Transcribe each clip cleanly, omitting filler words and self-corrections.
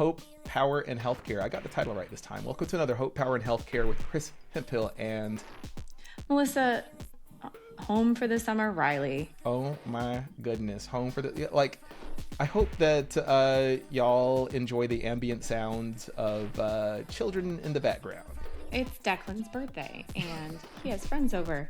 Hope, Power, and Healthcare. I got the title right this time. Welcome to another Hope, Power, and Healthcare with Chris Hemphill and Melissa, home for the summer, Riley. oh my goodness, home for the I hope that y'all enjoy the ambient sounds of children in the background. It's Declan's birthday, and he has friends over.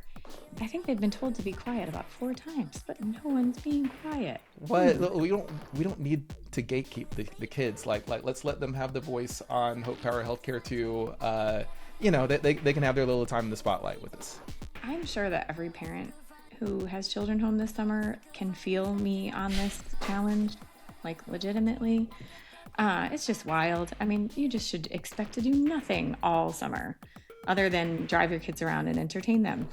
I think they've been told to be quiet about 4 times, but no one's being quiet. What we don't need to gatekeep the kids. Like let's let them have the voice on Hope Power Healthcare too. They can have their little time in the spotlight with us. I'm sure that every parent who has children home this summer can feel me on this challenge, like legitimately. It's just wild. I mean, you just should expect to do nothing all summer other than drive your kids around and entertain them.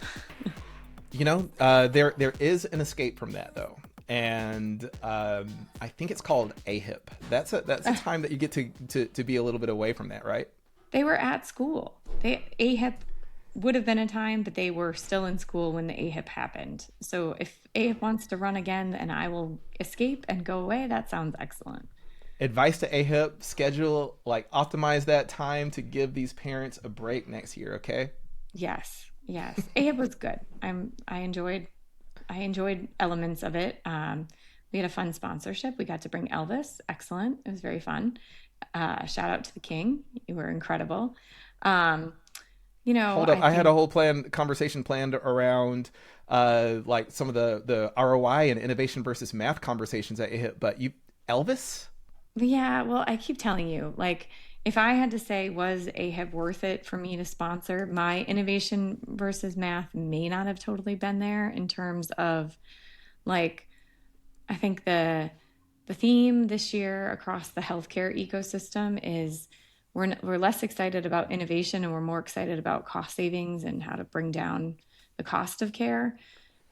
There is an escape from that though, and I think it's called AHIP. That's a time that you get to be a little bit away from that, right? They were at school. AHIP would have been a time, but they were still in school when the AHIP happened. So if AHIP wants to run again and I will escape and go away, that sounds excellent. Advice to AHIP: schedule, optimize that time to give these parents a break next year. Okay. Yes. AHIP was good. I enjoyed elements of it. We had a fun sponsorship. We got to bring Elvis. Excellent. It was very fun. Shout out to the King. You were incredible. Hold up. I had a whole conversation planned around some of the ROI and innovation versus math conversations at AHIP, but Elvis? Yeah, well, I keep telling you, if I had to say, was AHIP worth it for me to sponsor, my innovation versus math may not have totally been there in terms of, I think the theme this year across the healthcare ecosystem is we're less excited about innovation and we're more excited about cost savings and how to bring down the cost of care.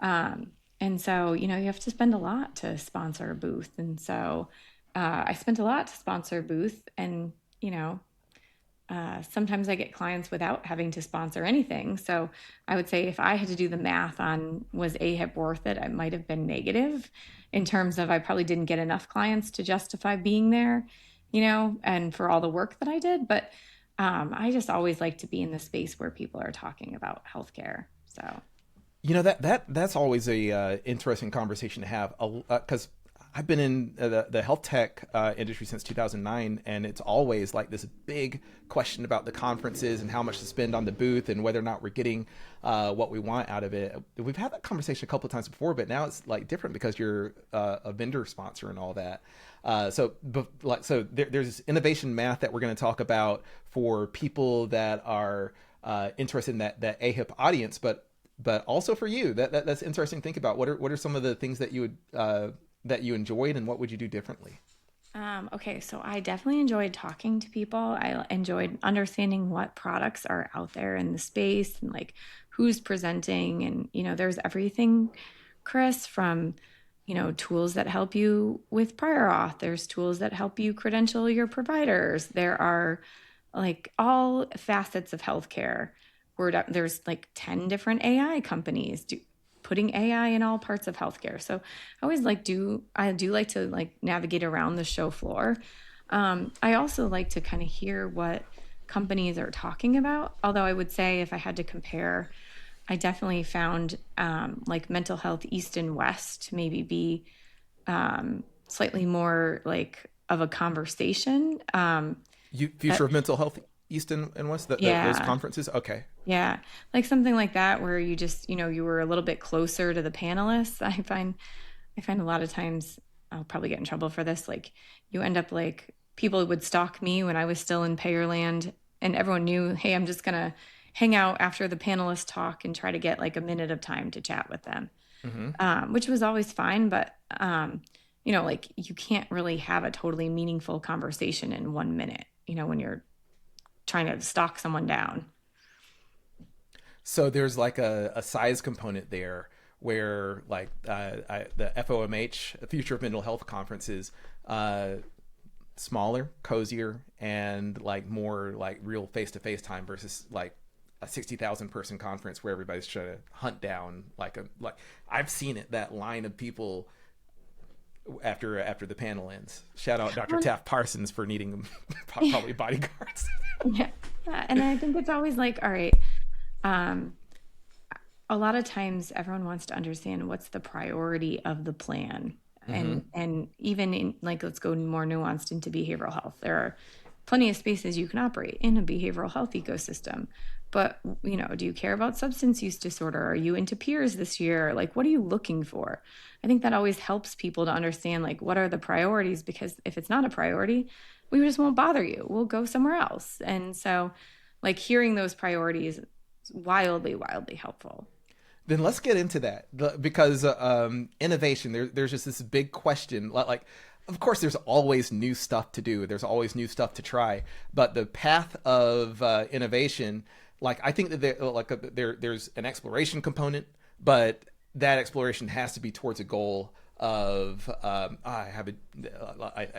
And so, you have to spend a lot to sponsor a booth. And so I spent a lot to sponsor a booth, and sometimes I get clients without having to sponsor anything. So I would say if I had to do the math on was AHIP worth it, I might have been negative in terms of I probably didn't get enough clients to justify being there, and for all the work that I did. But I just always like to be in the space where people are talking about healthcare. So that's always a interesting conversation to have, because I've been in the health tech industry since 2009, and it's always this big question about the conferences and how much to spend on the booth and whether or not we're getting what we want out of it. We've had that conversation a couple of times before, but now it's different because you're a vendor sponsor and all that. So there's this innovation math that we're going to talk about for people that are interested in that AHIP audience, but also for you. That's interesting to think about. What are some of the things that you would that you enjoyed, and what would you do differently? Okay, so I definitely enjoyed talking to people. I enjoyed understanding what products are out there in the space and who's presenting. And, there's everything, Chris, from, tools that help you with prior auth. There's tools that help you credential your providers. There are all facets of healthcare. There's 10 different AI companies putting AI in all parts of healthcare. So I do like to navigate around the show floor. I also like to kind of hear what companies are talking about. Although I would say if I had to compare, I definitely found mental health East and West to maybe be slightly more of a conversation. Future of mental health East and West, those conferences. Okay. Yeah. Something like that where you just, you were a little bit closer to the panelists. I find a lot of times I'll probably get in trouble for this. You end up people would stalk me when I was still in Payerland, and everyone knew, hey, I'm just going to hang out after the panelists talk and try to get a minute of time to chat with them, which was always fine. But, you can't really have a totally meaningful conversation in 1 minute, when you're trying to stalk someone down. So there's a size component there where the FOMH, Future of Mental Health conferences, smaller, cozier, and more real face-to-face time versus a 60,000 person conference where everybody's trying to hunt down I've seen it, that line of people after the panel ends. Shout out Dr. Well, Taft Parsons for needing probably bodyguards. yeah. And I think it's always like, all right, um, a lot of times everyone wants to understand what's the priority of the plan. Mm-hmm. And even in, like, let's go more nuanced into behavioral health. There are plenty of spaces you can operate in a behavioral health ecosystem. But, do you care about substance use disorder? Are you into peers this year? Like, what are you looking for? I think that always helps people to understand, like, what are the priorities? Because if it's not a priority, we just won't bother you. We'll go somewhere else. And so, like, hearing those priorities is wildly, wildly helpful. Then let's get into that because innovation. There's just this big question. Like, of course, there's always new stuff to do. There's always new stuff to try. But the path of innovation, like I think that there's an exploration component, but that exploration has to be towards a goal of I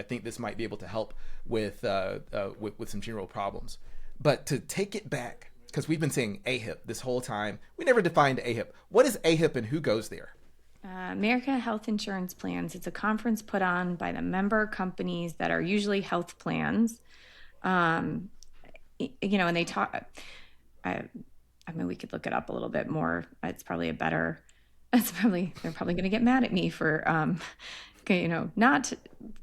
think this might be able to help with some general problems. But to take it back, because we've been saying AHIP this whole time, we never defined AHIP. What is AHIP and who goes there? America Health Insurance Plans. It's a conference put on by the member companies that are usually health plans. Um, and they talk. I mean, we could look it up a little bit more. It's probably a better. They're probably going to get mad at me for, not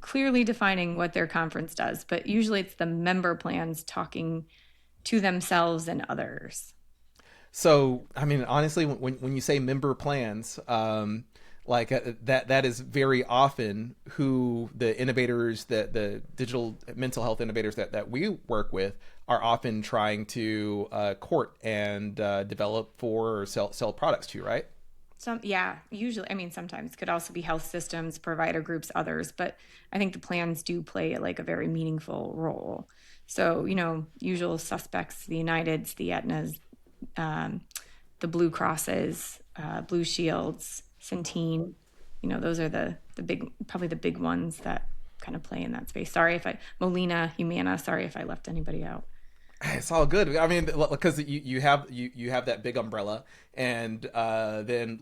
clearly defining what their conference does. But usually, it's the member plans talking to themselves and others. So, I mean, honestly, when you say member plans, that is very often who the innovators, that the digital mental health innovators that we work with are often trying to court and develop for or sell products to, right? Usually, I mean, sometimes could also be health systems, provider groups, others, but I think the plans do play like a very meaningful role. So, usual suspects, the Uniteds, the Aetnas, the Blue Crosses, Blue Shields, Centene, those are the big, probably the big ones that kind of play in that space. Sorry if Molina, Humana, sorry if I left anybody out. It's all good. I mean, because you have that big umbrella, and then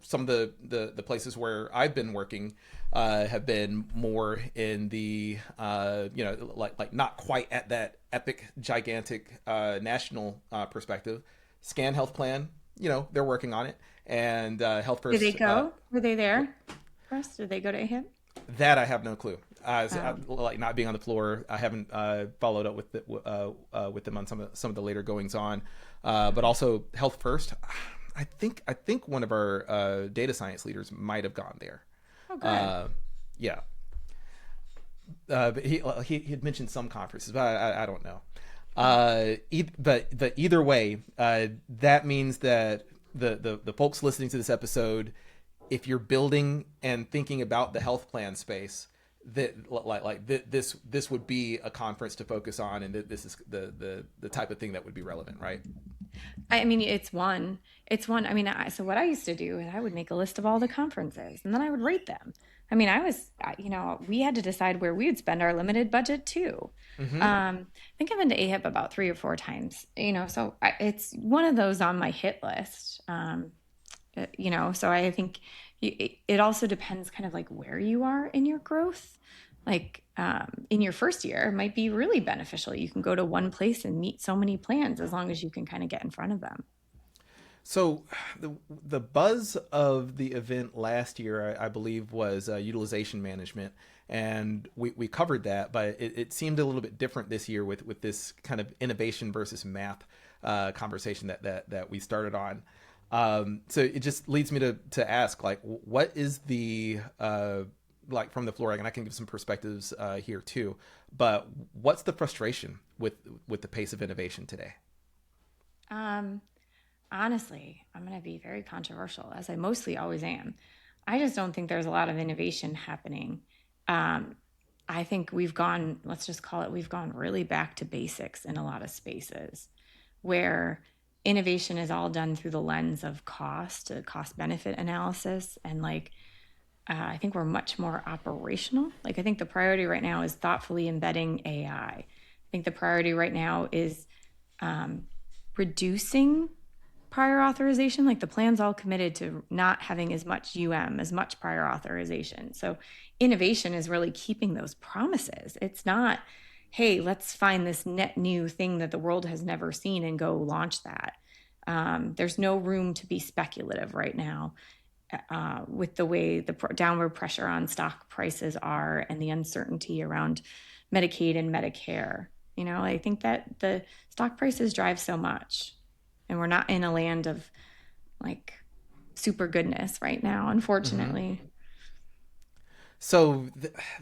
some of the places where I've been working have been more in the like not quite at that epic gigantic national perspective. Scan Health Plan, they're working on it, and Health Did they First. go? Were they there first? Did they go to AHIP? That I have no clue. Like not being on the floor, I haven't followed up with them on some of the later goings on, but also Health First. I think one of our data science leaders might have gone there. Oh, good. Yeah, but he had mentioned some conferences, but I don't know. But either way, that means that the folks listening to this episode, if you're building and thinking about the health plan space, that this would be a conference to focus on, and this is the type of thing that would be relevant, right? I mean, it's one. I mean, so what I used to do is I would make a list of all the conferences and then I would rate them. I mean, we had to decide where we would spend our limited budget too. Mm-hmm. I think I've been to AHIP about 3 or 4 times, so it's one of those on my hit list. So I think it also depends kind of like where you are in your growth. Like in your first year, it might be really beneficial. You can go to one place and meet so many plans as long as you can kind of get in front of them. So the buzz of the event last year, I believe, was utilization management, and we covered that, but it seemed a little bit different this year with this kind of innovation versus math conversation that we started on. So it just leads me to ask, like, what is the like from the floor, and I can give some perspectives here too, but what's the frustration with the pace of innovation today? Honestly, I'm going to be very controversial, as I mostly always am. I just don't think there's a lot of innovation happening. I think let's just call it, we've gone really back to basics in a lot of spaces where innovation is all done through the lens of cost benefit analysis. And I think we're much more operational. I think the priority right now is thoughtfully embedding AI. I think the priority right now is reducing prior authorization. Like the plan's all committed to not having as much as much prior authorization. So innovation is really keeping those promises. It's not, hey, let's find this net new thing that the world has never seen and go launch that. There's no room to be speculative right now, with the way the downward pressure on stock prices are and the uncertainty around Medicaid and Medicare. I think that the stock prices drive so much, and we're not in a land of like super goodness right now, Mm-hmm. unfortunately. So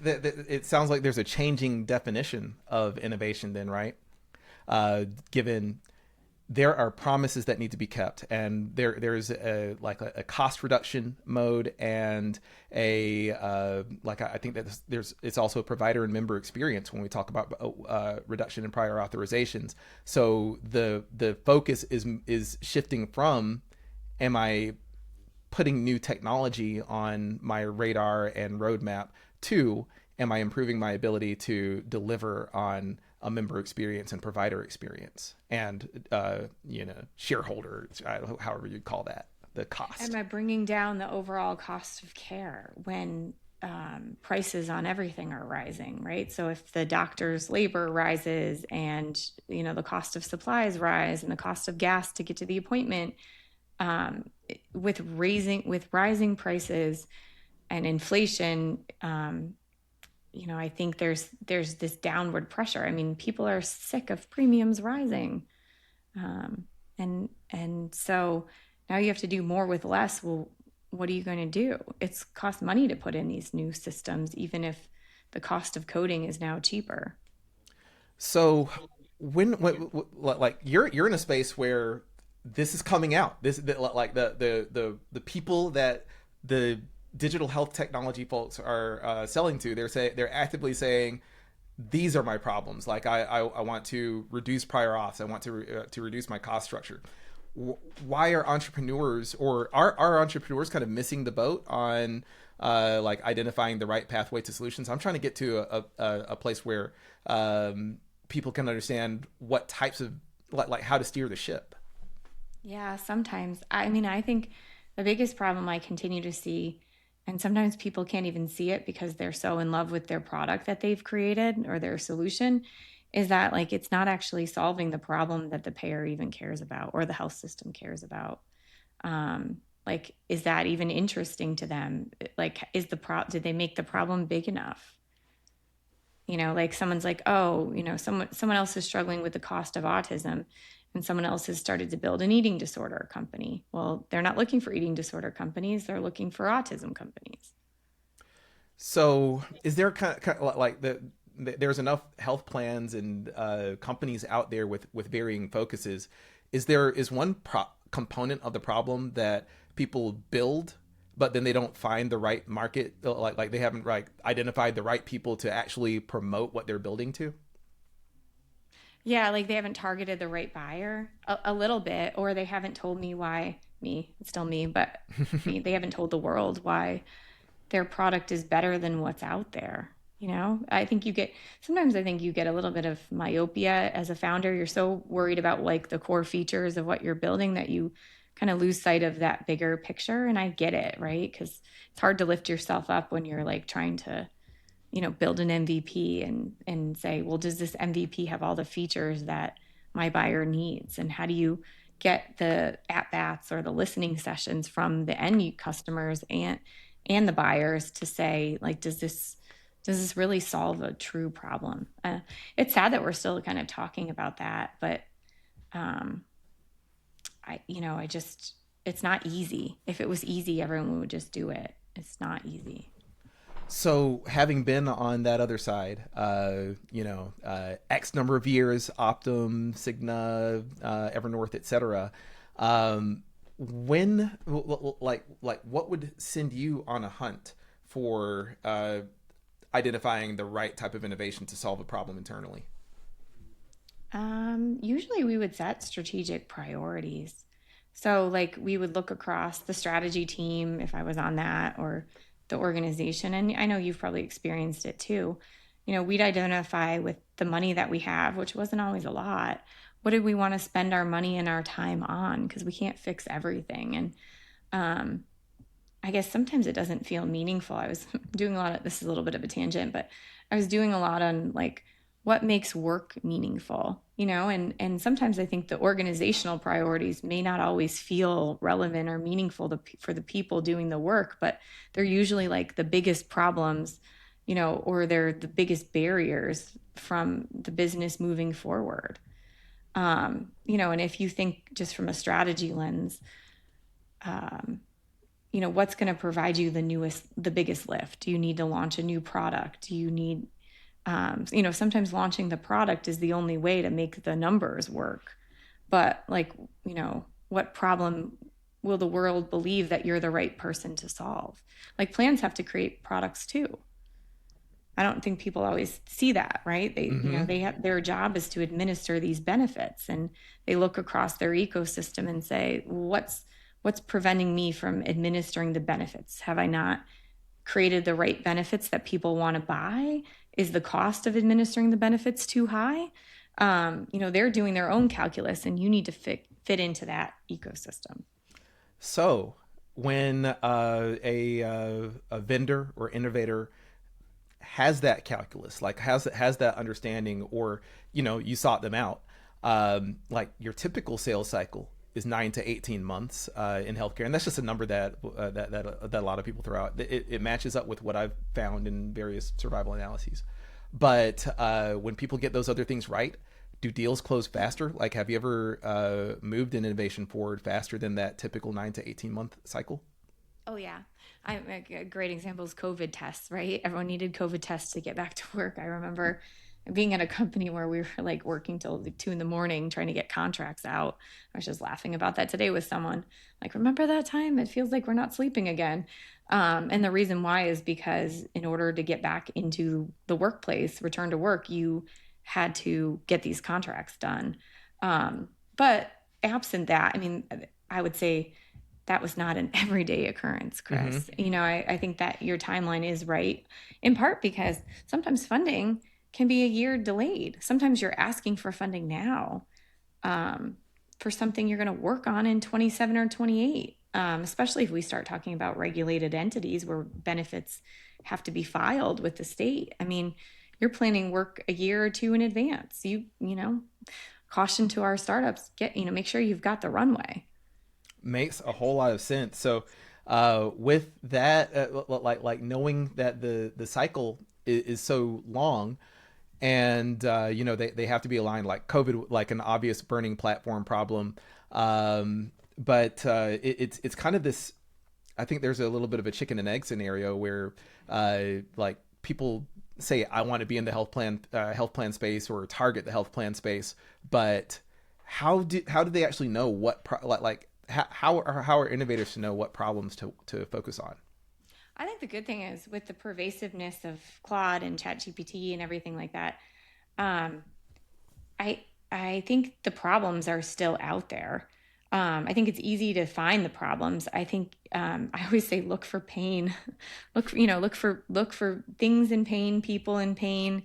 it sounds like there's a changing definition of innovation, then, right? Given there are promises that need to be kept, and there's a cost reduction mode, and I think that there's it's also a provider and member experience when we talk about reduction in prior authorizations. So the focus is shifting from, am I putting new technology on my radar and roadmap, to, am I improving my ability to deliver on a member experience and provider experience and shareholder, however you call that, the Am cost. I bringing down the overall cost of care when prices on everything are rising, right? So if the doctor's labor rises and the cost of supplies rise and the cost of gas to get to the appointment, with rising prices and inflation, I think there's this downward pressure. I mean, people are sick of premiums rising, and so now you have to do more with less. Well, what are you going to do? It's cost money to put in these new systems, even if the cost of coding is now cheaper. So like you're in a space where this is coming out. Like the people that the digital health technology folks are selling to, they're actively saying, these are my problems. Like I want to reduce prior auths. I want to reduce my cost structure. Why are entrepreneurs, or are entrepreneurs kind of missing the boat on like identifying the right pathway to solutions? I'm trying to get to a place where people can understand what types of, like how to steer the ship. Yeah, sometimes. I mean, I think the biggest problem I continue to see, and sometimes people can't even see it because they're so in love with their product that they've created or their solution, is that like it's not actually solving the problem that the payer even cares about or the health system cares about. Like, is that even interesting to them? Like, did they make the problem big enough? Like someone's like, oh, someone else is struggling with the cost of autism, and someone else has started to build an eating disorder company. Well, they're not looking for eating disorder companies, they're looking for autism companies. So is there kind of like there's enough health plans and companies out there with varying focuses. Is one component of the problem that people build, but then they don't find the right market, like they haven't identified the right people to actually promote what they're building to? Yeah, like they haven't targeted the right buyer a little bit, or they haven't told it's still me, but they haven't told the world why their product is better than what's out there. Sometimes I think you get a little bit of myopia as a founder. You're so worried about like the core features of what you're building that you kind of lose sight of that bigger picture. And I get it, right? Because it's hard to lift yourself up when you're like trying to build an MVP and say, well, does this MVP have all the features that my buyer needs? And how do you get the at bats or the listening sessions from the end customers and the buyers to say, like, does this really solve a true problem? It's sad that we're still kind of talking about that, but um, I just, it's not easy. If it was easy, everyone would just do it. It's not easy. So, having been on that other side, X number of years, Optum, Cigna, Evernorth, etc. When, what would send you on a hunt for identifying the right type of innovation to solve a problem internally? Usually we would set strategic priorities. So, like, we would look across the strategy team if I was on that, or the organization. And I know you've probably experienced it too. We'd identify with the money that we have, which wasn't always a lot. what do we want to spend our money and our time on? Because we can't fix everything. And um, I guess sometimes it doesn't feel meaningful. I was doing a lot of, this is a little bit of a tangent, but I was doing a lot on like what makes work meaningful, and sometimes I think the organizational priorities may not always feel relevant or meaningful for the people doing the work, but they're usually like the biggest problems, or they're the biggest barriers from the business moving forward. And if you think just from a strategy lens, um, what's going to provide you the biggest lift? Do you need to launch a new product? Do you need, sometimes launching the product is the only way to make the numbers work. But like, what problem will the world believe that you're the right person to solve? Like plans have to create products too. I don't think people always see that, right? Mm-hmm. They have their job is to administer these benefits, and they look across their ecosystem and say, what's preventing me from administering the benefits? Have I not created the right benefits that people want to buy? Is the cost of administering the benefits too high? They're doing their own calculus, and you need to fit into that ecosystem. So when a vendor or innovator has that calculus, like has that understanding, or you sought them out, like your typical sales cycle is 9 to 18 months in healthcare, and that's just a number that a lot of people throw out. It matches up with what I've found in various survival analyses. But when people get those other things right, do deals close faster? Like, have you ever moved an innovation forward faster than that typical 9 to 18 month cycle? Oh yeah. A great example is COVID tests, right? Everyone needed COVID tests to get back to work. I remember being at a company where we were like working till like 2 in the morning trying to get contracts out. I was just laughing about that today with someone. Like, remember that time? It feels like we're not sleeping again. And the reason why is because in order to get back into the workplace, return to work, you had to get these contracts done. But absent that, I mean, I would say that was not an everyday occurrence, Mm-hmm. Chris. I think that your timeline is right, in part because sometimes funding can be a year delayed. Sometimes you're asking for funding now um, for something you're going to work on in 27 or 28, especially if we start talking about regulated entities where benefits have to be filed with the state. I mean, you're planning work a year or two in advance. Caution to our startups, make sure you've got the runway. Makes a whole lot of sense. So, with that, like knowing that the cycle is so long, and they have to be aligned. Like COVID, like an obvious burning platform problem, but it's kind of this. I think there's a little bit of a chicken and egg scenario where, like people say, I want to be in the health plan space or target the health plan space, but how do they actually know like how are innovators to know what problems to focus on? I think the good thing is with the pervasiveness of Claude and ChatGPT and everything like that, um, I I think the problems are still out there. I think it's easy to find the problems. I think I always say look for pain, look for things in pain, people in pain.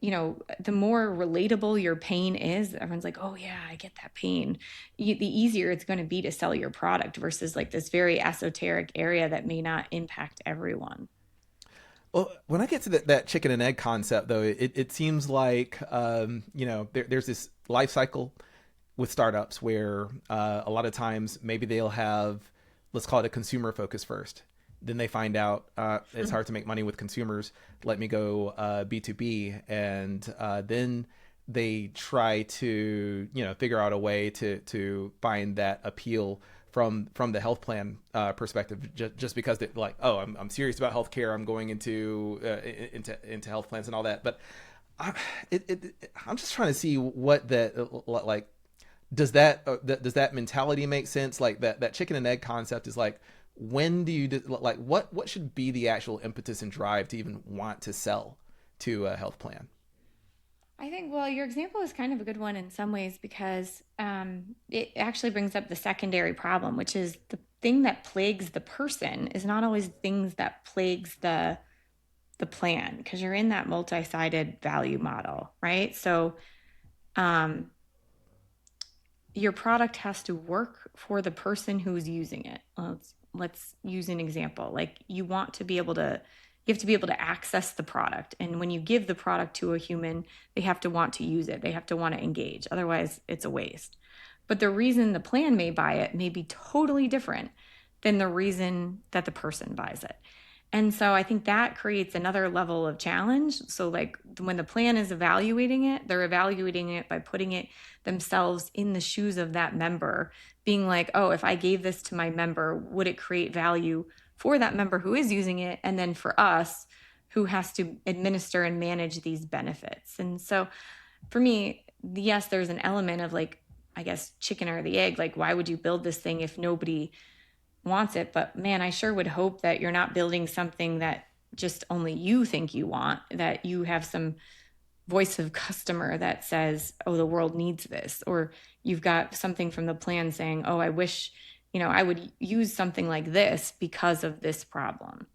The more relatable your pain is, everyone's like, oh yeah, I get that pain. The easier it's going to be to sell your product versus like this very esoteric area that may not impact everyone. Well, when I get to that chicken and egg concept, though, it seems like there's this life cycle with startups where a lot of times maybe they'll have, let's call it a consumer focus first. Then they find out it's hard to make money with consumers. Let me go B2B, and then they try to figure out a way to find that appeal from the health plan perspective. Just because they're like, oh, I'm serious about healthcare. I'm going into health plans and all that. But I, I'm just trying to see what that like does that mentality make sense? Like that chicken and egg concept is like, when do you like what should be the actual impetus and drive to even want to sell to a health plan? I think, well, your example is kind of a good one in some ways because it actually brings up the secondary problem, which is the thing that plagues the person is not always things that plagues the plan because you're in that multi-sided value model, right? So um, your product has to work for the person who's using it. Let's use an example. Like you have to be able to access the product. And when you give the product to a human, they have to want to use it. They have to want to engage. Otherwise, it's a waste. But the reason the plan may buy it may be totally different than the reason that the person buys it. And so I think that creates another level of challenge. So, like when the plan is evaluating it, they're evaluating it by putting it themselves in the shoes of that member, being like, oh, if I gave this to my member, would it create value for that member who is using it? And then for us, who has to administer and manage these benefits. And so for me, yes, there's an element of like, I guess, chicken or the egg. Like, why would you build this thing if nobody wants it? But man, I sure would hope that you're not building something that just only you think you want, that you have some voice of customer that says, oh, the world needs this, or you've got something from the plan saying, oh, I wish, I would use something like this because of this problem.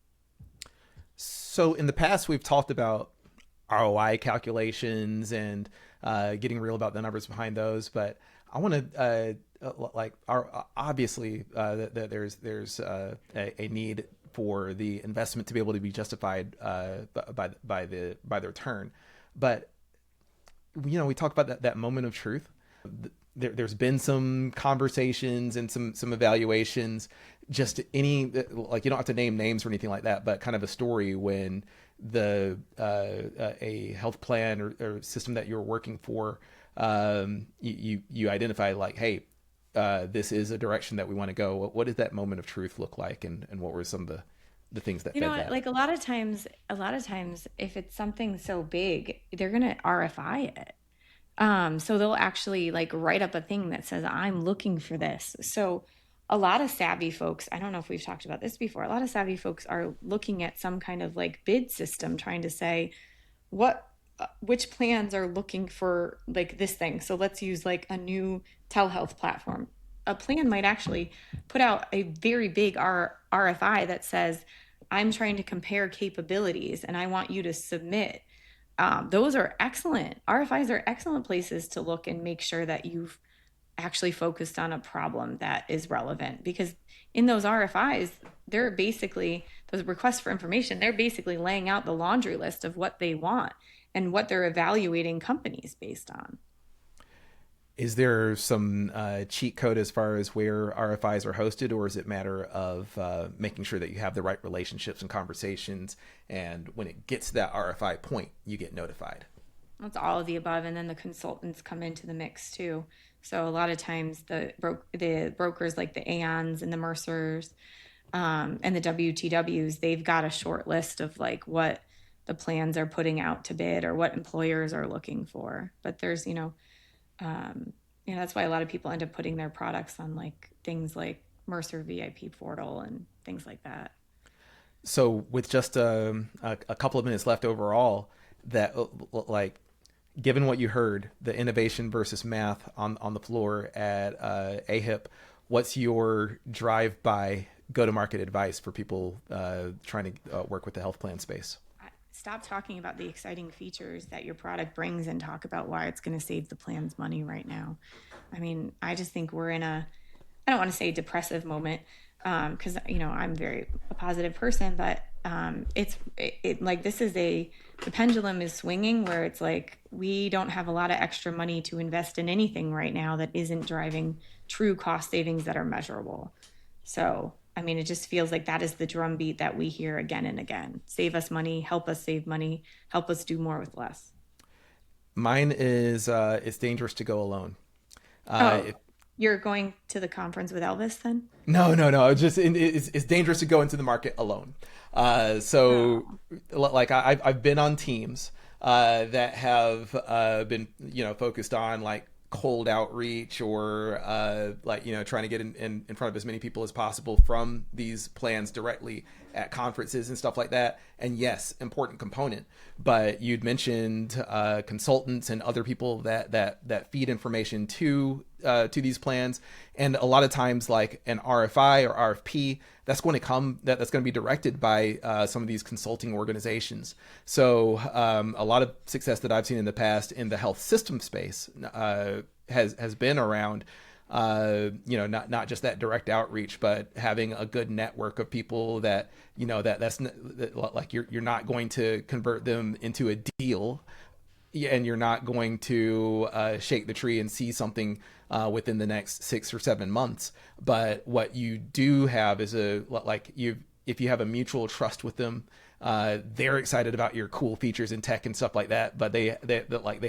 So in the past, we've talked about ROI calculations and getting real about the numbers behind those, but I want to obviously that there's a need for the investment to be able to be justified by the return, but we talk about that moment of truth. There's been some conversations and some evaluations, just any, like, you don't have to name names or anything like that, but kind of a story when a health plan or system that you're working for, you identify like, hey, this is a direction that we want to go. What did that moment of truth look like, and what were some of the things that fed that? Like a lot of times, if it's something so big, they're gonna RFI it. So they'll actually like write up a thing that says, I'm looking for this. So a lot of savvy folks, I don't know if we've talked about this before, a lot of savvy folks are looking at some kind of like bid system, trying to say which plans are looking for like this thing. So let's use like a new telehealth platform. A plan might actually put out a very big RFI that says, I'm trying to compare capabilities and I want you to submit. Those are excellent. RFIs are excellent places to look and make sure that you've actually focused on a problem that is relevant, because in those RFIs, they're basically, those requests for information, they're basically laying out the laundry list of what they want and what they're evaluating companies based on. Is there some cheat code as far as where RFIs are hosted, or is it a matter of making sure that you have the right relationships and conversations, and when it gets to that RFI point, you get notified? It's all of the above, and then the consultants come into the mix too. So a lot of times the brokers like the Aons and the Mercers, and the WTWs, they've got a short list of like what the plans are putting out to bid or what employers are looking for. But there's, that's why a lot of people end up putting their products on like things like Mercer VIP portal and things like that. So with just a couple of minutes left overall, that like, given what you heard, the innovation versus math on the floor at AHIP, what's your drive-by go-to-market advice for people trying to work with the health plan space? Stop talking about the exciting features that your product brings and talk about why it's going to save the plans money right now. I mean, I just think we're in I don't want to say depressive moment, because, I'm a positive person, but like this is the pendulum is swinging where it's like we don't have a lot of extra money to invest in anything right now that isn't driving true cost savings that are measurable. So I mean, it just feels like that is the drumbeat that we hear again and again. Save us money, help us save money, help us do more with less. Mine is it's dangerous to go alone. Oh, you're going to the conference with Elvis then? No. It's dangerous to go into the market alone. Like I've been on teams that have been focused on like cold outreach or trying to get in front of as many people as possible from these plans directly at conferences and stuff like that. And yes, important component. But you'd mentioned consultants and other people that feed information to these plans, and a lot of times like an RFI or RFP that's going to be directed by some of these consulting organizations. So a lot of success that I've seen in the past in the health system space has been around not just that direct outreach, but having a good network of people that, like you're not going to convert them into a deal, and you're not going to shake the tree and see something within the next 6 or 7 months. But what you do have is if you have a mutual trust with them, they're excited about your cool features in tech and stuff like that, but they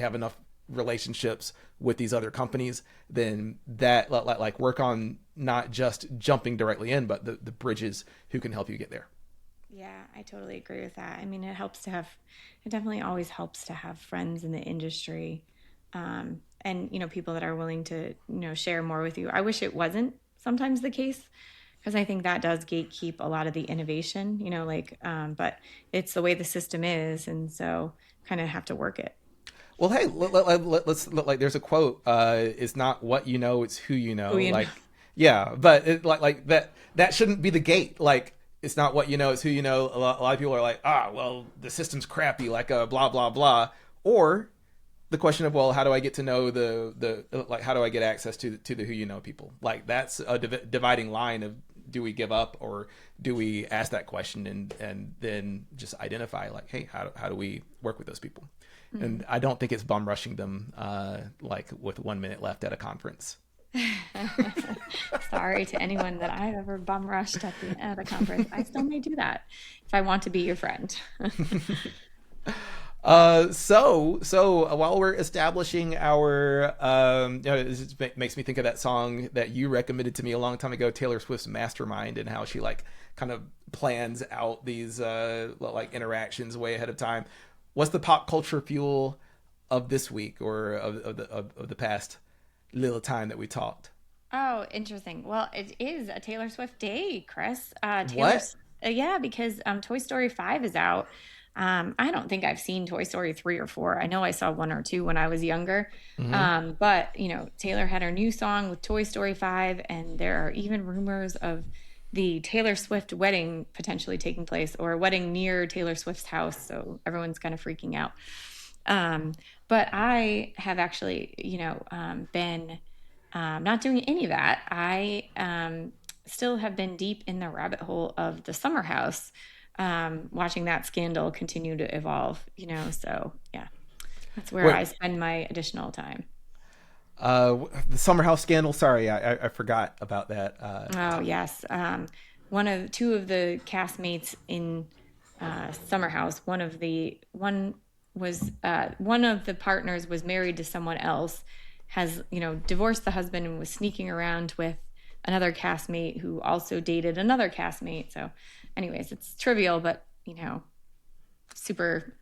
have enough relationships with these other companies, then that like work on not just jumping directly in, but the bridges who can help you get there. Yeah, I totally agree with that. I mean, it definitely always helps to have friends in the industry, and, people that are willing to, share more with you. I wish it wasn't sometimes the case, because I think that does gatekeep a lot of the innovation, but it's the way the system is. And so kind of have to work it. Well, hey, let's like. There's a quote. It's not what you know; it's who you Who know. you know. Like, yeah, but like that. That shouldn't be the gate. Like, it's not what you know; it's who you know. A lot of people are like, well, the system's crappy. Like, blah blah blah. Or the question of, well, how do I get to know the like? How do I get access to the who you know people? Like, that's a dividing line of, do we give up, or do we ask that question and then just identify, like, hey, how do we work with those people? And I don't think it's bum rushing them like with 1 minute left at a conference. Sorry to anyone that I've ever bum rushed at a conference. I still may do that if I want to be your friend. So while we're establishing our, it makes me think of that song that you recommended to me a long time ago, Taylor Swift's Mastermind, and how she like kind of plans out these like interactions way ahead of time. What's the pop culture fuel of this week, or of the past little time that we talked? Oh, interesting. Well, it is a Taylor Swift day, Chris. What? Yeah, because Toy Story 5 is out. I don't think I've seen Toy Story 3 or 4. I know I saw 1 or 2 when I was younger. Mm-hmm. But, Taylor had her new song with Toy Story 5, and there are even rumors of the Taylor Swift wedding potentially taking place, or a wedding near Taylor Swift's house. So everyone's kind of freaking out. But I have actually, been not doing any of that. I still have been deep in the rabbit hole of the summer house, watching that scandal continue to evolve, so yeah, that's where Wait, I spend my additional time. the Summer House scandal. Sorry, I forgot about that. Oh, yes. Two of the castmates in Summer House, one of the partners was married to someone else, has, divorced the husband, and was sneaking around with another castmate who also dated another castmate. So anyways, it's trivial, but, super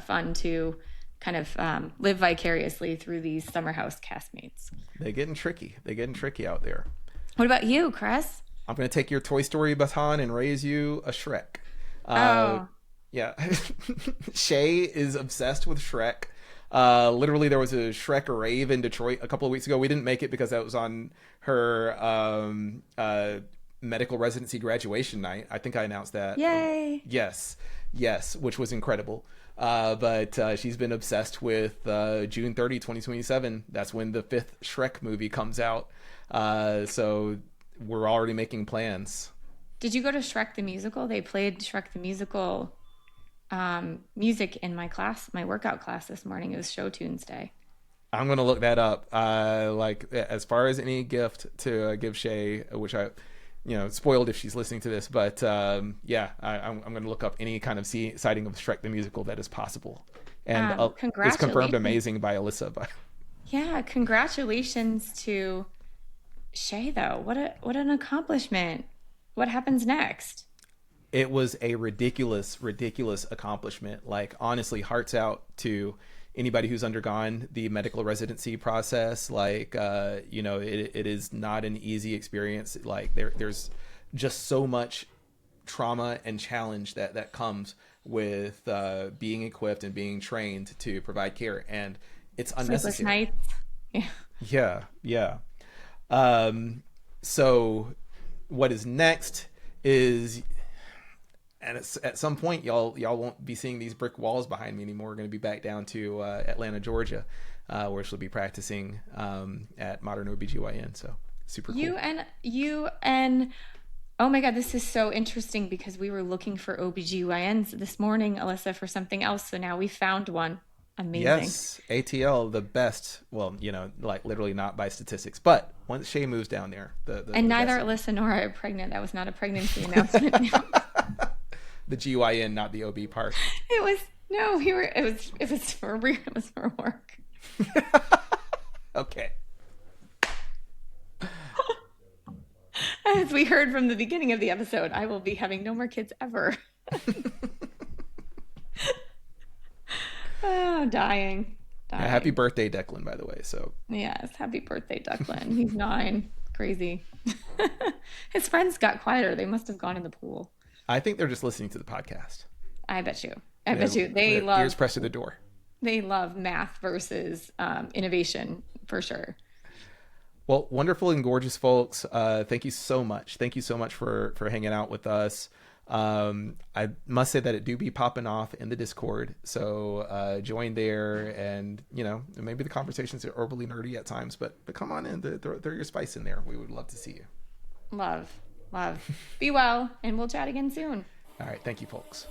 fun to kind of live vicariously through these summer house castmates. They're getting tricky. They're getting tricky out there. What about you, Chris? I'm going to take your Toy Story baton and raise you a Shrek. Oh, Yeah. Shay is obsessed with Shrek. Literally, there was a Shrek rave in Detroit a couple of weeks ago. We didn't make it because that was on her medical residency graduation night. I think I announced that. yay. Yes, which was incredible. But she's been obsessed with June 30, 2027. That's when the 5th Shrek movie comes out. So we're already making plans. Did you go to Shrek the Musical? They played Shrek the Musical music in my workout class this morning. It was Show Tunes Day. I'm gonna look that up. Like, as far as any gift to give Shay, which I, spoiled if she's listening to this, but yeah, I'm gonna look up any kind of sighting of Shrek the Musical that is possible, and it's confirmed Congratulations. amazing by Alyssa. But Yeah, congratulations to Shay, though. What an accomplishment. What happens next? it was a ridiculous accomplishment. Like, honestly, hearts out to anybody who's undergone the medical residency process. Like, it is not an easy experience. Like, there's just so much trauma and challenge that comes with being equipped and being trained to provide care, and it's Sleepless unnecessary. nights. Yeah. Yeah. So what is next is and it's, at some point, y'all won't be seeing these brick walls behind me anymore. We're going to be back down to Atlanta, Georgia, where she'll be practicing at Modern OBGYN. So super cool. You and oh my God, this is so interesting because we were looking for OBGYNs this morning, Alyssa, for something else. So now we found one. Amazing. Yes, ATL, the best. Well, like literally not by statistics, but once Shay moves down there, And the neither best. Alyssa nor I are pregnant. That was not a pregnancy announcement. The GYN, not the OB part. It was no, we were. It was for work. Okay. As we heard from the beginning of the episode, I will be having no more kids ever. Oh, dying. Yeah, happy Dying. birthday, Declan, by the way. So Yes, happy birthday, Declan. He's 9. Crazy. His friends got quieter. They must have gone in the pool. I think they're just listening to the podcast. I bet you. I bet you. They Their ears love pressed to the door. they love math versus innovation for sure. Well, wonderful and gorgeous folks. Thank you so much. Thank you so much for hanging out with us. I must say that it do be popping off in the Discord. So join there, and maybe the conversations are overly nerdy at times, but come on in. Throw your spice in there. We would love to see you. Love, love. Be well, and we'll chat again soon. All right. Thank you, folks.